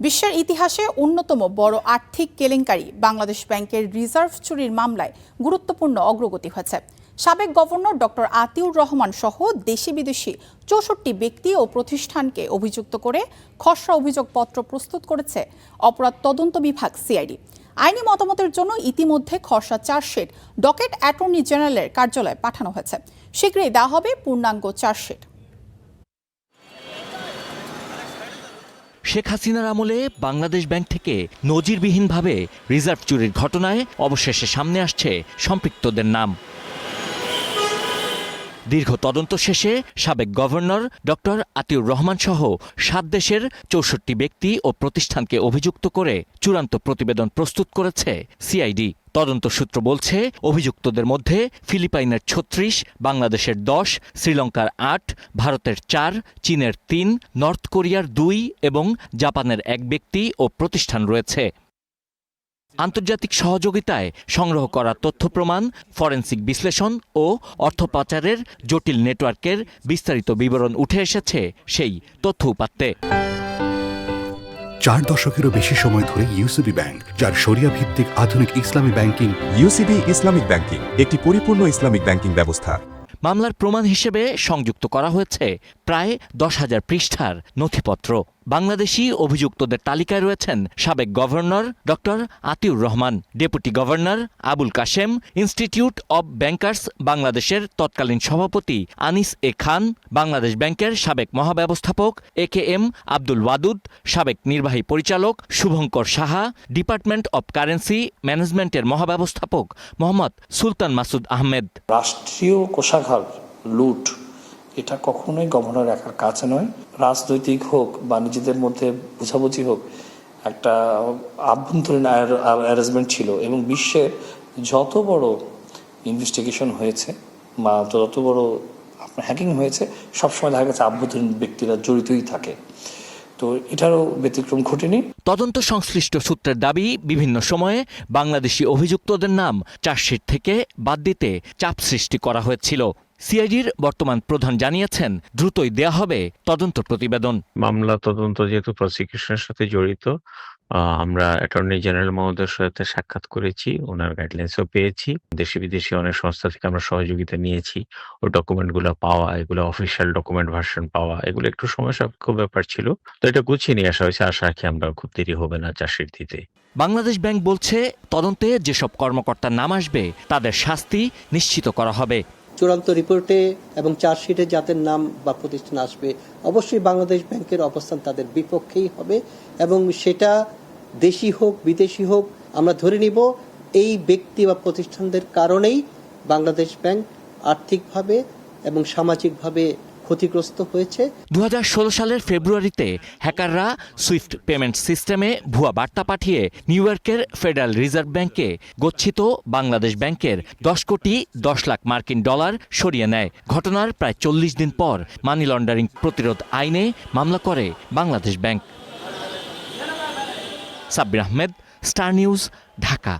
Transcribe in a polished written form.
বিশ্বের ইতিহাসে অন্যতম বড় আর্থিক কেলেঙ্কারি বাংলাদেশ ব্যাংকের রিজার্ভ চুরির মামলায় গুরুত্বপূর্ণ অগ্রগতি হয়েছে। সাবেক গভর্নর ডক্টর আতিউর রহমান সহ দেশি বিদেশি ৬৪ ব্যক্তি ও প্রতিষ্ঠানকে অভিযুক্ত করে খসড়া অভিযোগপত্র প্রস্তুত করেছে অপরাধ তদন্ত বিভাগ সিআইডি। আইনি মতামতের জন্য ইতিমধ্যে খসড়া চার্জশিট ডকেট অ্যাটর্নি জেনারেলের কার্যালয়ে পাঠানো হয়েছে। শীঘ্রই দেওয়া হবে পূর্ণাঙ্গ চার্জশিট। শেখ হাসিনার আমলে বাংলাদেশ ব্যাংক থেকে নজিরবিহীনভাবে রিজার্ভ চুরির ঘটনায় অবশেষে সামনে আসছে সম্পৃক্তদের নাম। দীর্ঘ তদন্ত শেষে সাবেক গভর্নর ডক্টর আতিউর রহমান সহ 7 দেশের ৬৪ ব্যক্তি ও প্রতিষ্ঠানকে অভিযুক্ত করে চূড়ান্ত প্রতিবেদন প্রস্তুত করেছে সিআইডি। তদন্ত সূত্র বলছে, অভিযুক্তদের মধ্যে ফিলিপাইনের ৩৬, বাংলাদেশের ১০, শ্রীলঙ্কার ৮, ভারতের ৪, চীনের ৩, নর্থ কোরিয়ার ২ এবং জাপানের ১ ব্যক্তি ও প্রতিষ্ঠান রয়েছে। আন্তর্জাতিক সহযোগিতায় সংগ্রহ করা তথ্য প্রমাণ, ফরেনসিক বিশ্লেষণ ও অর্থ পাচারের জটিল নেটওয়ার্কের বিস্তারিত বিবরণ উঠে এসেছে সেই তথ্য উপাত্তে। 4 দশকেরও বেশি সময় ধরে ইউসিবি ব্যাংক, যার শরিয়া ভিত্তিক আধুনিক ইসলামী ব্যাংকিং। ইউসিবি ইসলামিক ব্যাংকিং একটি পরিপূর্ণ ইসলামিক ব্যাংকিং ব্যবস্থা। মামলার প্রমাণ হিসেবে সংযুক্ত করা হয়েছে প্রায় 10,000 পৃষ্ঠার নথিপত্র। বাংলাদেশি অভিযুক্তদের তালিকায় রয়েছেন সাবেক governor doctor Atiur Rahman, deputy governor Abul Kashem, institute of bankers বাংলাদেশের তৎকালীন সভাপতি আনিস এ খান, বাংলাদেশ ব্যাংকের সাবেক মহাব্যবস্থাপক AKM আব্দুল ওয়াদুদ, সাবেক নির্বাহী পরিচালক Shubhankar Saha, department of currency ম্যানেজমেন্টের মহাব্যবস্থাপক মোহাম্মদ সুলতান মাসুদ আহমেদ। রাষ্ট্রীয় কোষাগার লুট এটা কখনোই গভর্নর একার কাজ নয়। রাজনৈতিক হোক বা নিজেদের মধ্যে বোঝাবুঝি হোক, একটা আভ্যন্তরীণ অ্যারেঞ্জমেন্ট ছিল এবং বিশ্বের যত বড় ইনভেস্টিগেশন হয়েছে বা যত বড় আপনার হ্যাকিং হয়েছে, সবসময় দেখা গেছে আভ্যন্তরীণ ব্যক্তিরা জড়িতই থাকে। তো এটারও ব্যতিক্রম ঘটেনি। তদন্ত সংশ্লিষ্ট সূত্রের দাবি, বিভিন্ন সময়ে বাংলাদেশি অভিযুক্তদের নাম চার্জশিট থেকে বাদ দিতে চাপ সৃষ্টি করা হয়েছিল। সিআইডির বর্তমান প্রধান জানিয়েছেন, দ্রুতই দেয়া হবে তদন্ত প্রতিবেদন। মামলা তদন্ত যেহেতু প্রসিকিউশনের সাথে জড়িত, আমরা অ্যাটর্নি জেনারেল মহোদয়ের সাথে সাক্ষাৎ করেছি, ওনার গাইডলাইন্সও পেয়েছি। দেশি বিদেশি অনেক সংস্থা থেকে আমরা সহযোগিতা নিয়েছি। ও ডকুমেন্টগুলো পাওয়া, এগুলো অফিসিয়াল ডকুমেন্ট ভার্সন পাওয়া, এগুলো একটু সময় সাপেক্ষ ব্যাপার ছিল। তো এটা গুছিয়ে নিয়ে আসা হয়েছে। আশা রাখি আমরা খুব দেরি হবে না চার্জশিট দিতে। বাংলাদেশ ব্যাংক বলছে, তদন্তে যেসব কর্মকর্তার নাম আসবে তাদের শাস্তি নিশ্চিত করা হবে। চূড়ান্ত রিপোর্টে এবং চার্জশিটে যাদের নাম বা প্রতিষ্ঠান আসবে, অবশ্যই বাংলাদেশ ব্যাংকের অবস্থান তাদের বিপক্ষেই হবে এবং সেটা দেশি হোক বিদেশি হোক, আমরা ধরে নিব এই ব্যক্তি বা প্রতিষ্ঠানদের কারণেই বাংলাদেশ ব্যাংক আর্থিকভাবে এবং সামাজিকভাবে ক্ষতিগ্রস্ত হয়েছে। 2016 সালের ফেব্রুয়ারিতে হ্যাকাররা সুইফট পেমেন্ট সিস্টেমে ভুয়া বার্তা পাঠিয়ে নিউ ইয়র্কের ফেডারেল রিজার্ভ ব্যাংকে গচ্ছিত বাংলাদেশ ব্যাংকের 10 কোটি 10 লাখ মার্কিন ডলার সরিয়ে নেয়। ঘটনার প্রায় 40 দিন পর মানি লন্ডারিং প্রতিরোধ আইনে মামলা করে Bangladesh bank. Sabbir Ahmed, star news, Dhaka.